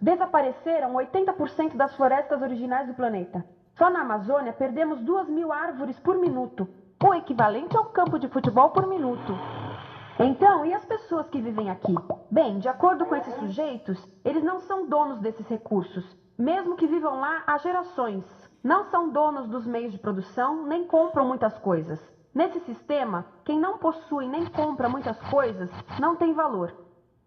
Desapareceram 80% das florestas originais do planeta. Só na Amazônia perdemos 2.000 árvores por minuto, o equivalente a um campo de futebol por minuto. Então, e as pessoas que vivem aqui? Bem, de acordo com esses sujeitos, eles não são donos desses recursos, mesmo que vivam lá há gerações. Não são donos dos meios de produção, nem compram muitas coisas. Nesse sistema, quem não possui nem compra muitas coisas não tem valor.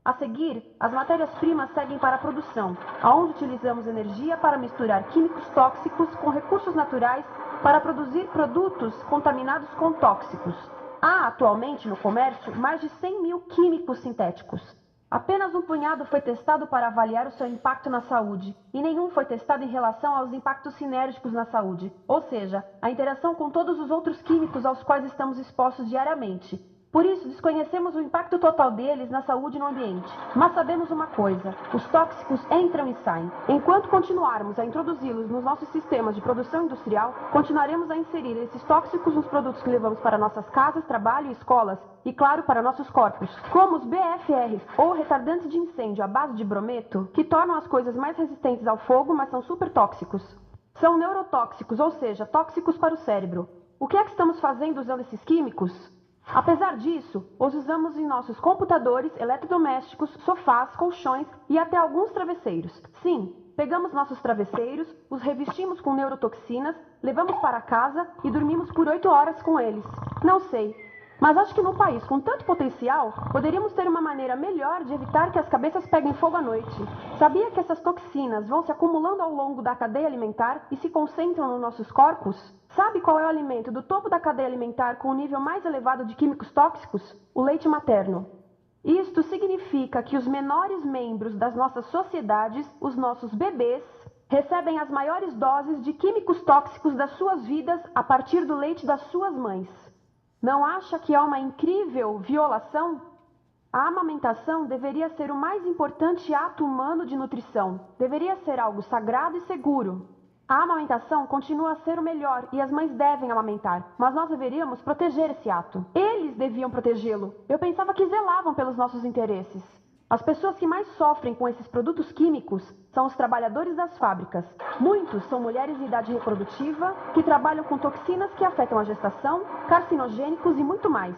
A seguir, as matérias-primas seguem para a produção, aonde utilizamos energia para misturar químicos tóxicos com recursos naturais para produzir produtos contaminados com tóxicos. Há atualmente no comércio mais de 100.000 químicos sintéticos. Apenas um punhado foi testado para avaliar o seu impacto na saúde, e nenhum foi testado em relação aos impactos sinérgicos na saúde, ou seja, a interação com todos os outros químicos aos quais estamos expostos diariamente. Por isso, desconhecemos o impacto total deles na saúde e no ambiente. Mas sabemos uma coisa: os tóxicos entram e saem. Enquanto continuarmos a introduzi-los nos nossos sistemas de produção industrial, continuaremos a inserir esses tóxicos nos produtos que levamos para nossas casas, trabalho e escolas, e claro, para nossos corpos. Como os BFRs, ou retardantes de incêndio à base de brometo, que tornam as coisas mais resistentes ao fogo, mas são super tóxicos. São neurotóxicos, ou seja, tóxicos para o cérebro. O que é que estamos fazendo usando esses químicos? Apesar disso, os usamos em nossos computadores, eletrodomésticos, sofás, colchões e até alguns travesseiros. Sim, pegamos nossos travesseiros, os revestimos com neurotoxinas, levamos para casa e dormimos por 8 horas com eles. Não sei, mas acho que num país com tanto potencial, poderíamos ter uma maneira melhor de evitar que as cabeças peguem fogo à noite. Sabia que essas toxinas vão se acumulando ao longo da cadeia alimentar e se concentram nos nossos corpos? Sabe qual é o alimento do topo da cadeia alimentar com o nível mais elevado de químicos tóxicos? O leite materno. Isto significa que os menores membros das nossas sociedades, os nossos bebês, recebem as maiores doses de químicos tóxicos das suas vidas a partir do leite das suas mães. Não acha que é uma incrível violação? A amamentação deveria ser o mais importante ato humano de nutrição. Deveria ser algo sagrado e seguro. A amamentação continua a ser o melhor e as mães devem amamentar, mas nós deveríamos proteger esse ato. Eles deviam protegê-lo. Eu pensava que zelavam pelos nossos interesses. As pessoas que mais sofrem com esses produtos químicos são os trabalhadores das fábricas. Muitos são mulheres em idade reprodutiva que trabalham com toxinas que afetam a gestação, carcinogênicos e muito mais.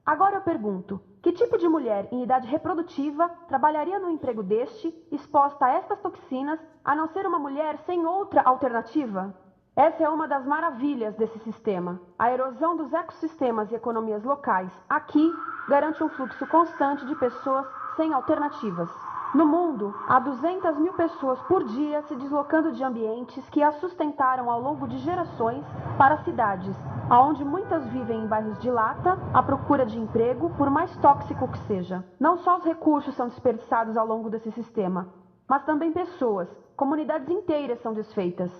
Agora eu pergunto, que tipo de mulher em idade reprodutiva trabalharia num emprego deste, exposta a estas toxinas, a não ser uma mulher sem outra alternativa? Essa é uma das maravilhas desse sistema. A erosão dos ecossistemas e economias locais aqui garante um fluxo constante de pessoas sem alternativas. No mundo, há 200.000 pessoas por dia se deslocando de ambientes que as sustentaram ao longo de gerações para cidades, aonde muitas vivem em bairros de lata, à procura de emprego, por mais tóxico que seja. Não só os recursos são desperdiçados ao longo desse sistema, mas também pessoas, comunidades inteiras são desfeitas.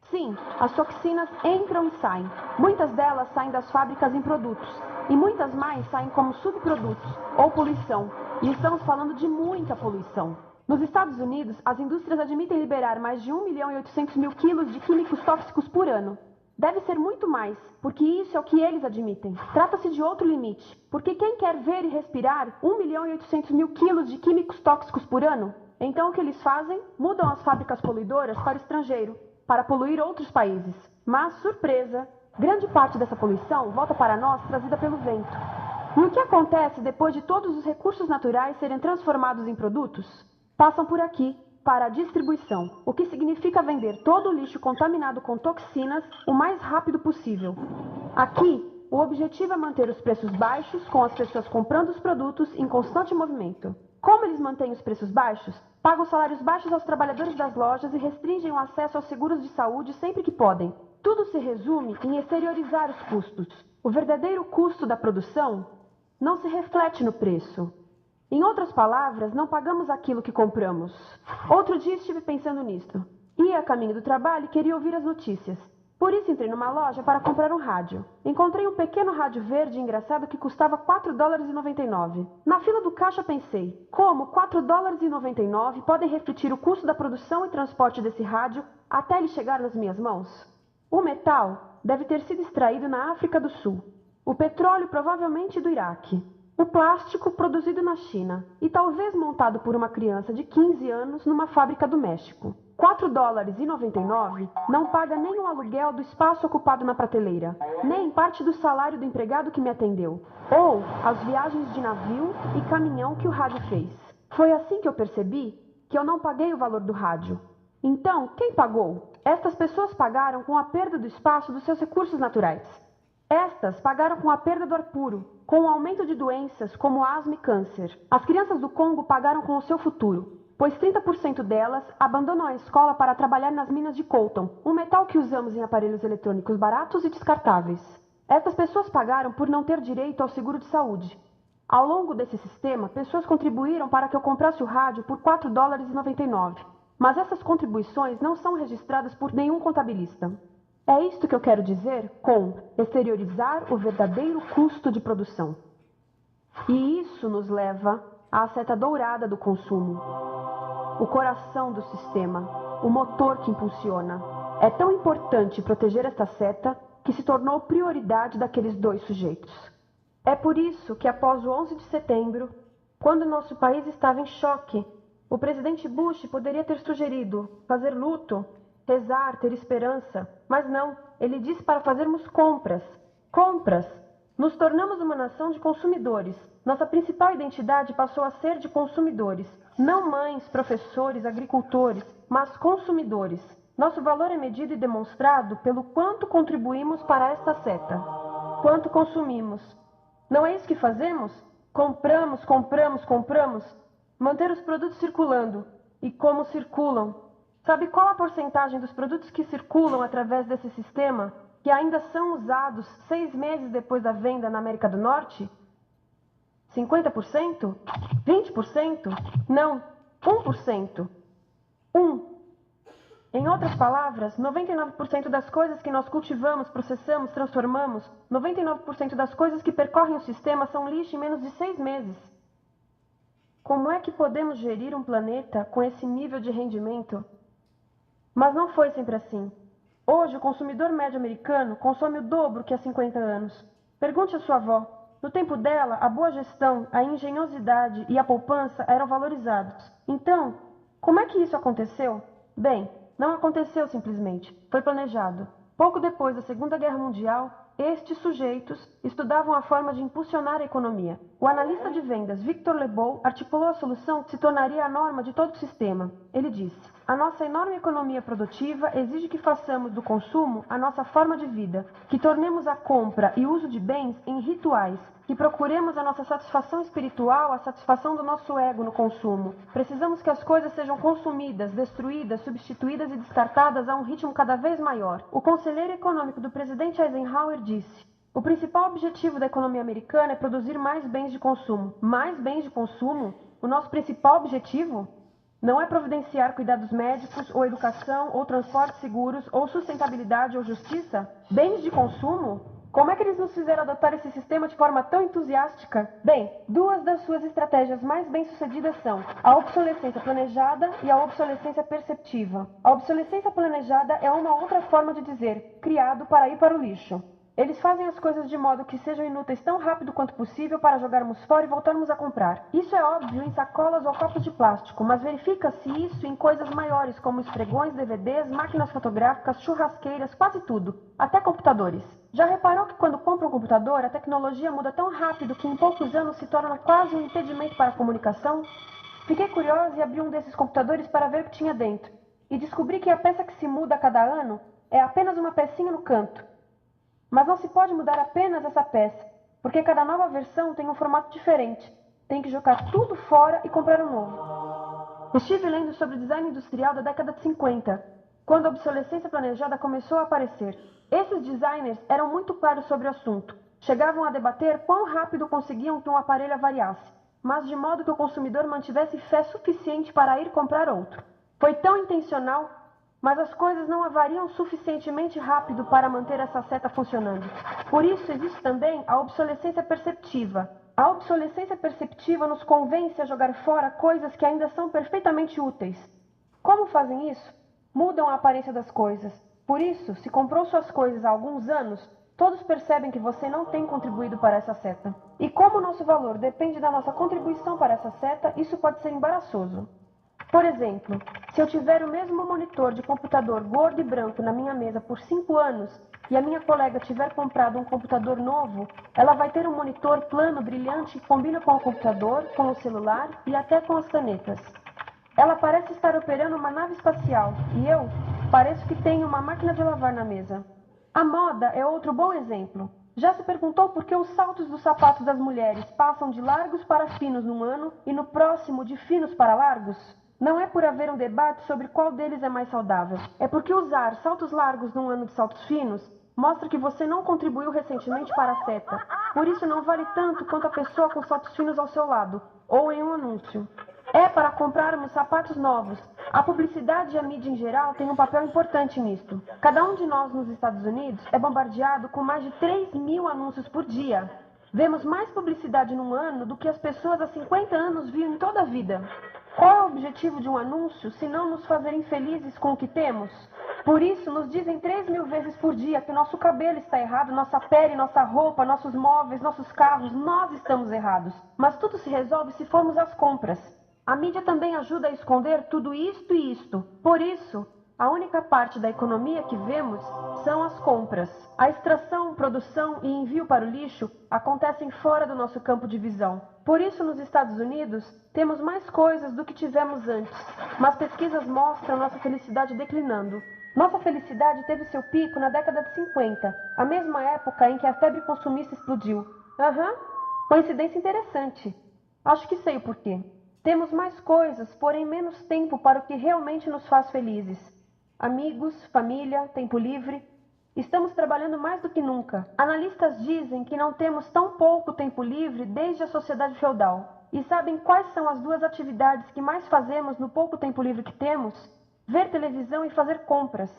Sim, as toxinas entram e saem. Muitas delas saem das fábricas em produtos, e muitas mais saem como subprodutos, ou poluição. E estamos falando de muita poluição. Nos Estados Unidos, as indústrias admitem liberar mais de 1.800.000 quilos de químicos tóxicos por ano. Deve ser muito mais, porque isso é o que eles admitem. Trata-se de outro limite, porque quem quer ver e respirar 1.800.000 quilos de químicos tóxicos por ano? Então o que eles fazem? Mudam as fábricas poluidoras para o estrangeiro, para poluir outros países. Mas, surpresa, grande parte dessa poluição volta para nós trazida pelo vento. E o que acontece depois de todos os recursos naturais serem transformados em produtos? Passam por aqui, para a distribuição, o que significa vender todo o lixo contaminado com toxinas o mais rápido possível. Aqui, o objetivo é manter os preços baixos, com as pessoas comprando os produtos em constante movimento. Como eles mantêm os preços baixos? Pagam salários baixos aos trabalhadores das lojas e restringem o acesso aos seguros de saúde sempre que podem. Tudo se resume em exteriorizar os custos. O verdadeiro custo da produção não se reflete no preço. Em outras palavras, não pagamos aquilo que compramos. Outro dia estive pensando nisto. Ia a caminho do trabalho e queria ouvir as notícias. Por isso entrei numa loja para comprar um rádio. Encontrei um pequeno rádio verde engraçado que custava $4,99. Na fila do caixa pensei, como $4,99 podem refletir o custo da produção e transporte desse rádio até ele chegar nas minhas mãos? O metal deve ter sido extraído na África do Sul. O petróleo provavelmente do Iraque. O plástico produzido na China e talvez montado por uma criança de 15 anos numa fábrica do México. $4,99 não paga nem o aluguel do espaço ocupado na prateleira, nem parte do salário do empregado que me atendeu, ou as viagens de navio e caminhão que o rádio fez. Foi assim que eu percebi que eu não paguei o valor do rádio. Então, quem pagou? Estas pessoas pagaram com a perda do espaço dos seus recursos naturais. Estas pagaram com a perda do ar puro, com o aumento de doenças como asma e câncer. As crianças do Congo pagaram com o seu futuro, pois 30% delas abandonam a escola para trabalhar nas minas de coltan, um metal que usamos em aparelhos eletrônicos baratos e descartáveis. Estas pessoas pagaram por não ter direito ao seguro de saúde. Ao longo desse sistema, pessoas contribuíram para que eu comprasse o rádio por $4,99. Mas essas contribuições não são registradas por nenhum contabilista. É isto que eu quero dizer com exteriorizar o verdadeiro custo de produção. E isso nos leva à seta dourada do consumo. O coração do sistema, o motor que impulsiona. É tão importante proteger esta seta que se tornou prioridade daqueles dois sujeitos. É por isso que após o 11 de setembro, quando nosso país estava em choque, o presidente Bush poderia ter sugerido fazer luto, rezar, ter esperança, mas não, ele disse para fazermos compras. Compras! Nos tornamos uma nação de consumidores. Nossa principal identidade passou a ser de consumidores. Não mães, professores, agricultores, mas consumidores. Nosso valor é medido e demonstrado pelo quanto contribuímos para esta seta. Quanto consumimos. Não é isso que fazemos? Compramos, compramos, compramos. Manter os produtos circulando. E como circulam? Sabe qual a porcentagem dos produtos que circulam através desse sistema que ainda são usados 6 meses depois da venda na América do Norte? 50%? 20%? Não, 1%. 1. Em outras palavras, 99% das coisas que nós cultivamos, processamos, transformamos, 99% das coisas que percorrem o sistema são lixo em menos de 6 meses. Como é que podemos gerir um planeta com esse nível de rendimento? Mas não foi sempre assim. Hoje, o consumidor médio americano consome o dobro que há 50 anos. Pergunte à sua avó. No tempo dela, a boa gestão, a engenhosidade e a poupança eram valorizados. Então, como é que isso aconteceu? Bem, não aconteceu simplesmente. Foi planejado. Pouco depois da Segunda Guerra Mundial, estes sujeitos estudavam a forma de impulsionar a economia. O analista de vendas Victor Lebow articulou a solução que se tornaria a norma de todo o sistema. Ele disse: a nossa enorme economia produtiva exige que façamos do consumo a nossa forma de vida, que tornemos a compra e uso de bens em rituais, que procuremos a nossa satisfação espiritual, a satisfação do nosso ego no consumo. Precisamos que as coisas sejam consumidas, destruídas, substituídas e descartadas a um ritmo cada vez maior. O conselheiro econômico do presidente Eisenhower disse: o principal objetivo da economia americana é produzir mais bens de consumo. Mais bens de consumo? O nosso principal objetivo? Não é providenciar cuidados médicos, ou educação, ou transportes seguros, ou sustentabilidade ou justiça? Bens de consumo? Como é que eles nos fizeram adotar esse sistema de forma tão entusiástica? Bem, duas das suas estratégias mais bem-sucedidas são a obsolescência planejada e a obsolescência perceptiva. A obsolescência planejada é uma outra forma de dizer criado para ir para o lixo. Eles fazem as coisas de modo que sejam inúteis tão rápido quanto possível para jogarmos fora e voltarmos a comprar. Isso é óbvio em sacolas ou copos de plástico, mas verifica-se isso em coisas maiores como esfregões, DVDs, máquinas fotográficas, churrasqueiras, quase tudo, até computadores. Já reparou que quando compra um computador, a tecnologia muda tão rápido que em poucos anos se torna quase um impedimento para a comunicação? Fiquei curiosa e abri um desses computadores para ver o que tinha dentro. E descobri que a peça que se muda a cada ano é apenas uma pecinha no canto. Mas não se pode mudar apenas essa peça, porque cada nova versão tem um formato diferente. Tem que jogar tudo fora e comprar um novo. Estive lendo sobre o design industrial da década de 50, quando a obsolescência planejada começou a aparecer. Esses designers eram muito claros sobre o assunto. Chegavam a debater quão rápido conseguiam que um aparelho avariasse, mas de modo que o consumidor mantivesse fé suficiente para ir comprar outro. Foi tão intencional, mas as coisas não avariam suficientemente rápido para manter essa seta funcionando. Por isso existe também a obsolescência perceptiva. A obsolescência perceptiva nos convence a jogar fora coisas que ainda são perfeitamente úteis. Como fazem isso? Mudam a aparência das coisas. Por isso, se comprou suas coisas há alguns anos, Todos percebem que você não tem contribuído para essa seta. E como o nosso valor depende da nossa contribuição para essa seta, isso pode ser embaraçoso. Por exemplo, se eu tiver o mesmo monitor de computador gordo e branco na minha mesa por 5 anos e a minha colega tiver comprado um computador novo, ela vai ter um monitor plano, brilhante que combina com o computador, com o celular e até com as canetas. Ela parece estar operando uma nave espacial e eu pareço que tenho uma máquina de lavar na mesa. A moda é outro bom exemplo. Já se perguntou por que os saltos dos sapatos das mulheres passam de largos para finos num ano e no próximo de finos para largos? Não é por haver um debate sobre qual deles é mais saudável. É porque usar saltos largos num ano de saltos finos mostra que você não contribuiu recentemente para a seta. Por isso não vale tanto quanto a pessoa com saltos finos ao seu lado, ou em um anúncio. É para comprarmos sapatos novos. A publicidade e a mídia em geral têm um papel importante nisto. Cada um de nós nos Estados Unidos é bombardeado com mais de 3.000 anúncios por dia. Vemos mais publicidade num ano do que as pessoas há 50 anos viam em toda a vida. Qual é o objetivo de um anúncio, se não nos fazer infelizes com o que temos? Por isso, nos dizem 3.000 vezes por dia que nosso cabelo está errado, nossa pele, nossa roupa, nossos móveis, nossos carros, nós estamos errados. Mas tudo se resolve se formos às compras. A mídia também ajuda a esconder tudo isto e isto. Por isso, a única parte da economia que vemos são as compras. A extração, produção e envio para o lixo acontecem fora do nosso campo de visão. Por isso, nos Estados Unidos, temos mais coisas do que tivemos antes. Mas pesquisas mostram nossa felicidade declinando. Nossa felicidade teve seu pico na década de 50, a mesma época em que a febre consumista explodiu. Coincidência interessante. Acho que sei o porquê. Temos mais coisas, porém menos tempo para o que realmente nos faz felizes. Amigos, família, tempo livre. Estamos trabalhando mais do que nunca. Analistas dizem que não temos tão pouco tempo livre desde a sociedade feudal. E sabem quais são as duas atividades que mais fazemos no pouco tempo livre que temos? Ver televisão e fazer compras.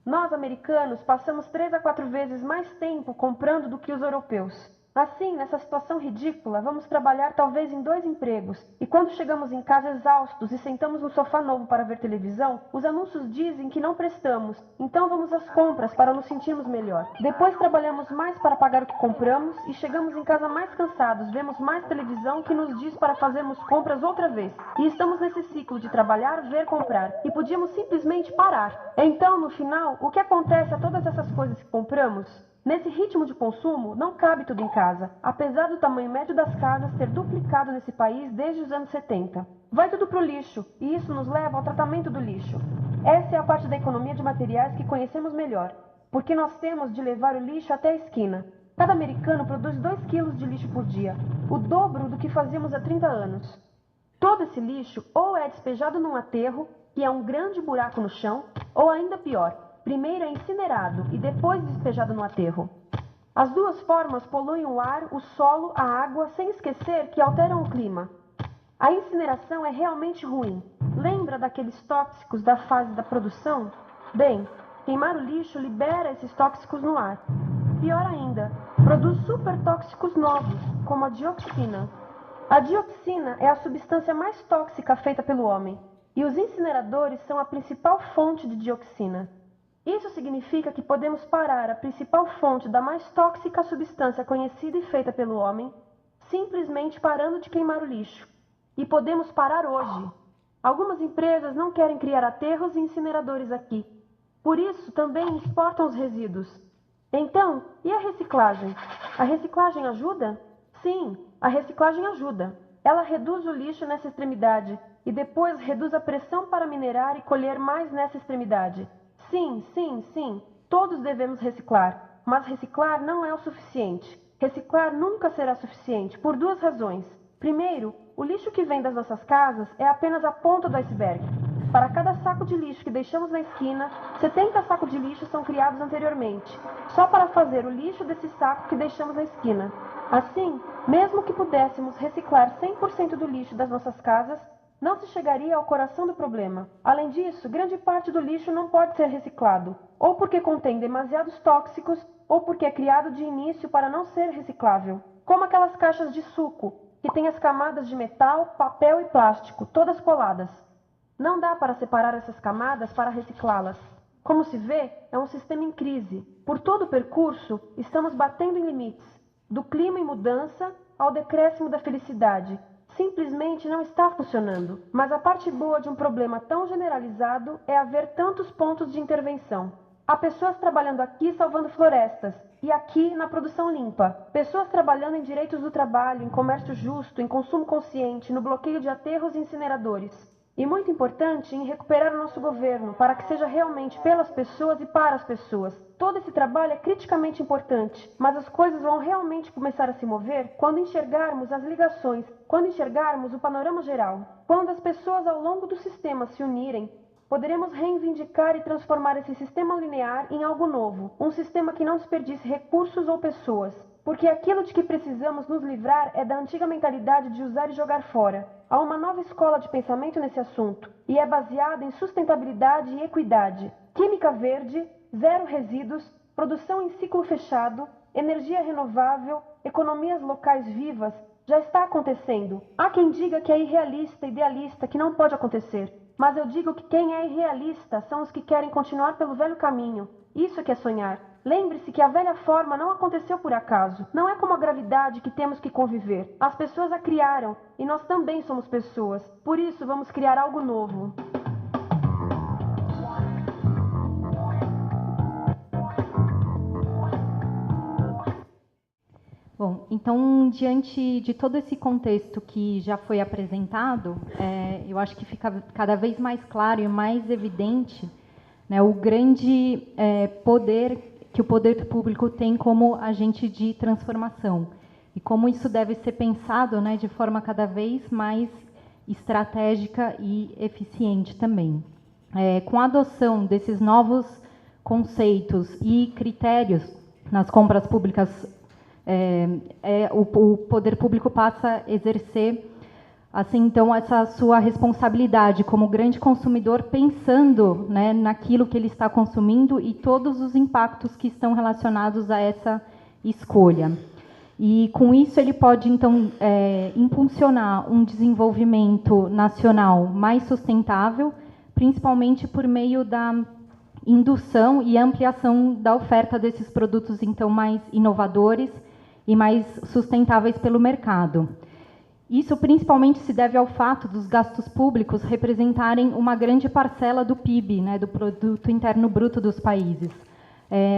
Nós, americanos, passamos 3 a 4 vezes mais tempo comprando do que os europeus. Assim, nessa situação ridícula, vamos trabalhar talvez em 2 empregos. E quando chegamos em casa exaustos e sentamos no sofá novo para ver televisão, os anúncios dizem que não prestamos. Então vamos às compras para nos sentirmos melhor. Depois trabalhamos mais para pagar o que compramos e chegamos em casa mais cansados, vemos mais televisão que nos diz para fazermos compras outra vez. E estamos nesse ciclo de trabalhar, ver, comprar. E podíamos simplesmente parar. Então, no final, o que acontece a todas essas coisas que compramos? Nesse ritmo de consumo, não cabe tudo em casa, apesar do tamanho médio das casas ter duplicado nesse país desde os anos 70. Vai tudo para o lixo, e isso nos leva ao tratamento do lixo. Essa é a parte da economia de materiais que conhecemos melhor, porque nós temos de levar o lixo até a esquina. Cada americano produz 2 quilos de lixo por dia, o dobro do que fazíamos há 30 anos. Todo esse lixo ou é despejado num aterro, que é um grande buraco no chão, ou ainda pior, primeiro é incinerado e depois despejado no aterro. As duas formas poluem o ar, o solo, a água, sem esquecer que alteram o clima. A incineração é realmente ruim. Lembra daqueles tóxicos da fase da produção? Bem, queimar o lixo libera esses tóxicos no ar. Pior ainda, produz supertóxicos novos, como a dioxina. A dioxina é a substância mais tóxica feita pelo homem, e os incineradores são a principal fonte de dioxina. Isso significa que podemos parar a principal fonte da mais tóxica substância conhecida e feita pelo homem, simplesmente parando de queimar o lixo. E podemos parar hoje. Algumas empresas não querem criar aterros e incineradores aqui. Por isso, também exportam os resíduos. Então, e a reciclagem? A reciclagem ajuda? Sim, a reciclagem ajuda. Ela reduz o lixo nessa extremidade e depois reduz a pressão para minerar e colher mais nessa extremidade. Sim, sim, sim, todos devemos reciclar, mas reciclar não é o suficiente. Reciclar nunca será suficiente, por 2 razões. Primeiro, o lixo que vem das nossas casas é apenas a ponta do iceberg. Para cada saco de lixo que deixamos na esquina, 70 sacos de lixo são criados anteriormente, só para fazer o lixo desse saco que deixamos na esquina. Assim, mesmo que pudéssemos reciclar 100% do lixo das nossas casas, não se chegaria ao coração do problema. Além disso, grande parte do lixo não pode ser reciclado, ou porque contém demasiados tóxicos, ou porque é criado de início para não ser reciclável. Como aquelas caixas de suco, que têm as camadas de metal, papel e plástico, todas coladas. Não dá para separar essas camadas para reciclá-las. Como se vê, é um sistema em crise. Por todo o percurso, estamos batendo em limites, do clima em mudança ao decréscimo da felicidade. Simplesmente não está funcionando. Mas a parte boa de um problema tão generalizado é haver tantos pontos de intervenção. Há pessoas trabalhando aqui salvando florestas, e aqui na produção limpa. Pessoas trabalhando em direitos do trabalho, em comércio justo, em consumo consciente, no bloqueio de aterros e incineradores. E muito importante, em recuperar o nosso governo, para que seja realmente pelas pessoas e para as pessoas. Todo esse trabalho é criticamente importante, mas as coisas vão realmente começar a se mover quando enxergarmos as ligações, quando enxergarmos o panorama geral. Quando as pessoas ao longo do sistema se unirem, poderemos reivindicar e transformar esse sistema linear em algo novo, um sistema que não desperdice recursos ou pessoas. Porque aquilo de que precisamos nos livrar é da antiga mentalidade de usar e jogar fora. Há uma nova escola de pensamento nesse assunto, e é baseada em sustentabilidade e equidade. Química verde, zero resíduos, produção em ciclo fechado, energia renovável, economias locais vivas, já está acontecendo. Há quem diga que é irrealista, idealista, que não pode acontecer. Mas eu digo que quem é irrealista são os que querem continuar pelo velho caminho. Isso que é sonhar. Lembre-se que a velha forma não aconteceu por acaso. Não é como a gravidade que temos que conviver. As pessoas a criaram e nós também somos pessoas. Por isso, vamos criar algo novo. Bom, então, diante de todo esse contexto que já foi apresentado, eu acho que fica cada vez mais claro e mais evidente, né, o grande poder que o poder público tem como agente de transformação e como isso deve ser pensado, né, de forma cada vez mais estratégica e eficiente também. Com a adoção desses novos conceitos e critérios nas compras públicas, o poder público passa a exercer assim, então, essa sua responsabilidade como grande consumidor, pensando, né, naquilo que ele está consumindo e todos os impactos que estão relacionados a essa escolha. E, com isso, ele pode, então, impulsionar um desenvolvimento nacional mais sustentável, principalmente por meio da indução e ampliação da oferta desses produtos, então, mais inovadores e mais sustentáveis pelo mercado. Isso principalmente se deve ao fato dos gastos públicos representarem uma grande parcela do PIB, né, do Produto Interno Bruto dos países.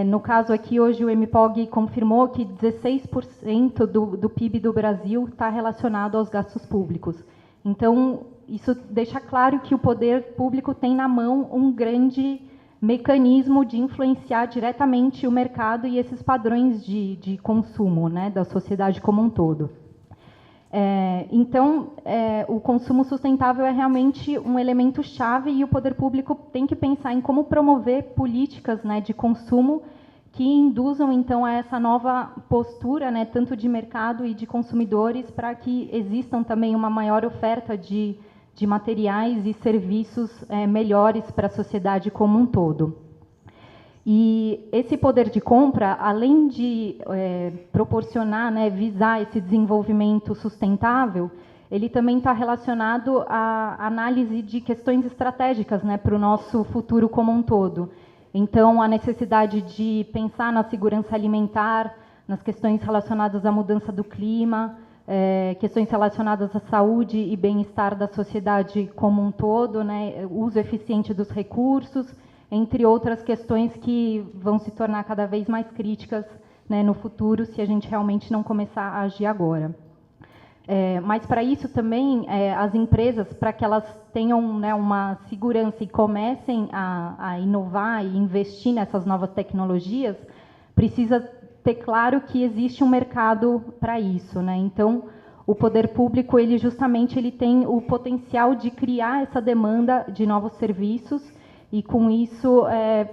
No caso aqui, hoje o MPOG confirmou que 16% do PIB do Brasil está relacionado aos gastos públicos. Então, isso deixa claro que o poder público tem na mão um grande mecanismo de influenciar diretamente o mercado e esses padrões de consumo, né, da sociedade como um todo. Então, o consumo sustentável é realmente um elemento chave e o poder público tem que pensar em como promover políticas, né, de consumo que induzam, então, a essa nova postura, né, tanto de mercado e de consumidores, para que existam também uma maior oferta de materiais e serviços melhores para a sociedade como um todo. E esse poder de compra, além de proporcionar, né, visar esse desenvolvimento sustentável, ele também está relacionado à análise de questões estratégicas, né, para o nosso futuro como um todo. Então, a necessidade de pensar na segurança alimentar, nas questões relacionadas à mudança do clima, questões relacionadas à saúde e bem-estar da sociedade como um todo, né, uso eficiente dos recursos, entre outras questões que vão se tornar cada vez mais críticas, né, no futuro, se a gente realmente não começar a agir agora. Mas, para isso, também, as empresas, para que elas tenham, né, uma segurança e comecem a inovar e investir nessas novas tecnologias, precisa ter claro que existe um mercado para isso, né? Então, o poder público, ele justamente ele tem o potencial de criar essa demanda de novos serviços e, com isso,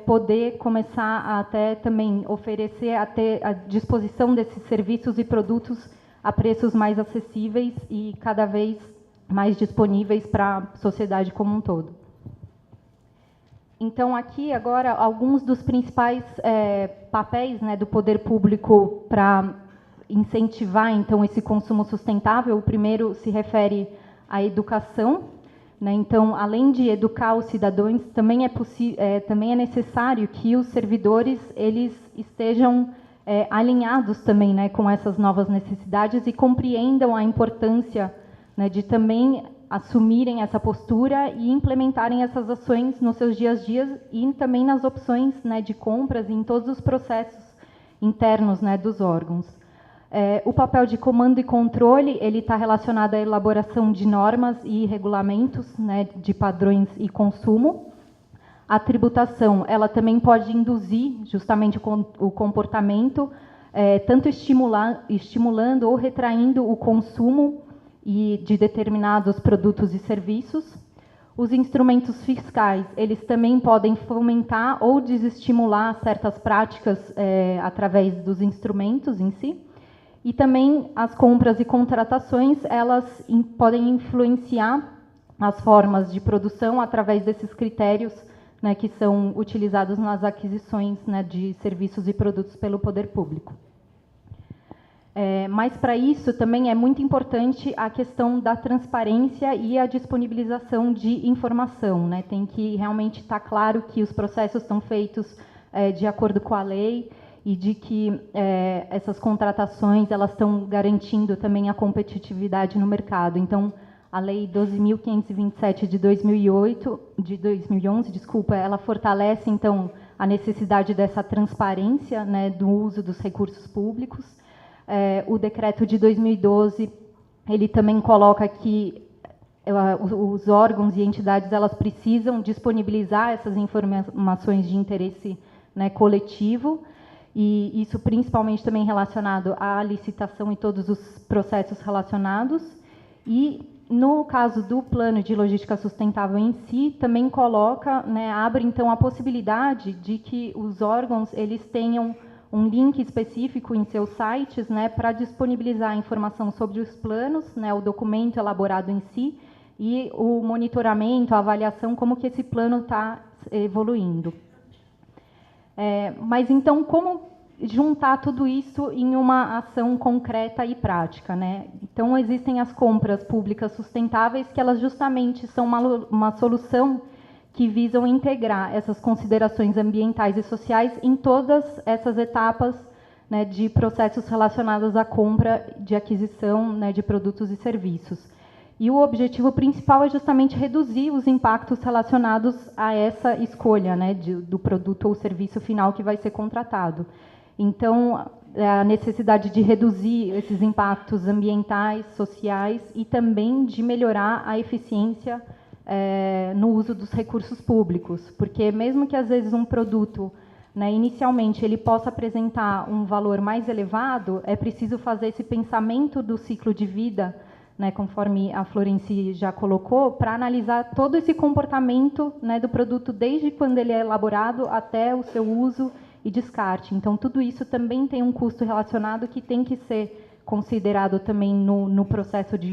poder começar a até também oferecer, a ter a disposição desses serviços e produtos a preços mais acessíveis e cada vez mais disponíveis para a sociedade como um todo. Então, aqui, agora, alguns dos principais papéis, né, do poder público para incentivar, então, esse consumo sustentável. O primeiro se refere à educação, né? Então, além de educar os cidadãos, também é necessário que os servidores eles estejam alinhados também, né, com essas novas necessidades e compreendam a importância, né, de também assumirem essa postura e implementarem essas ações nos seus dias a dias e também nas opções, né, de compras e em todos os processos internos, né, dos órgãos. O papel de comando e controle ele está relacionado à elaboração de normas e regulamentos, né, de padrões e consumo. A tributação ela também pode induzir justamente o comportamento, tanto estimulando ou retraindo o consumo de determinados produtos e serviços. Os instrumentos fiscais, eles também podem fomentar ou desestimular certas práticas através dos instrumentos em si. E também as compras e contratações, elas podem influenciar as formas de produção através desses critérios, né, que são utilizados nas aquisições, né, de serviços e produtos pelo poder público. Mas, para isso, também é muito importante a questão da transparência e a disponibilização de informação, né? Tem que realmente estar claro que os processos estão feitos de acordo com a lei e de que essas contratações elas estão garantindo também a competitividade no mercado. Então, a Lei 12.527 de 2011, ela fortalece, então, a necessidade dessa transparência, né, do uso dos recursos públicos. O decreto de 2012, ele também coloca que os órgãos e entidades elas precisam disponibilizar essas informações de interesse, né, coletivo, e isso principalmente também relacionado à licitação e todos os processos relacionados. E no caso do plano de logística sustentável em si, também coloca, né, abre então a possibilidade de que os órgãos eles tenham um link específico em seus sites, né, para disponibilizar informação sobre os planos, né, o documento elaborado em si e o monitoramento, a avaliação, como que esse plano está evoluindo. Mas então, como juntar tudo isso em uma ação concreta e prática, né? Então, existem as compras públicas sustentáveis, que elas justamente são uma solução que visam integrar essas considerações ambientais e sociais em todas essas etapas, né, de processos relacionados à compra, de aquisição, né, de produtos e serviços. E o objetivo principal é justamente reduzir os impactos relacionados a essa escolha, né, do produto ou serviço final que vai ser contratado. Então, a necessidade de reduzir esses impactos ambientais, sociais e também de melhorar a eficiência no uso dos recursos públicos, porque mesmo que às vezes um produto, né, inicialmente ele possa apresentar um valor mais elevado, é preciso fazer esse pensamento do ciclo de vida, né, conforme a Florence já colocou, para analisar todo esse comportamento, né, do produto desde quando ele é elaborado até o seu uso e descarte. Então, tudo isso também tem um custo relacionado que tem que ser considerado também no processo de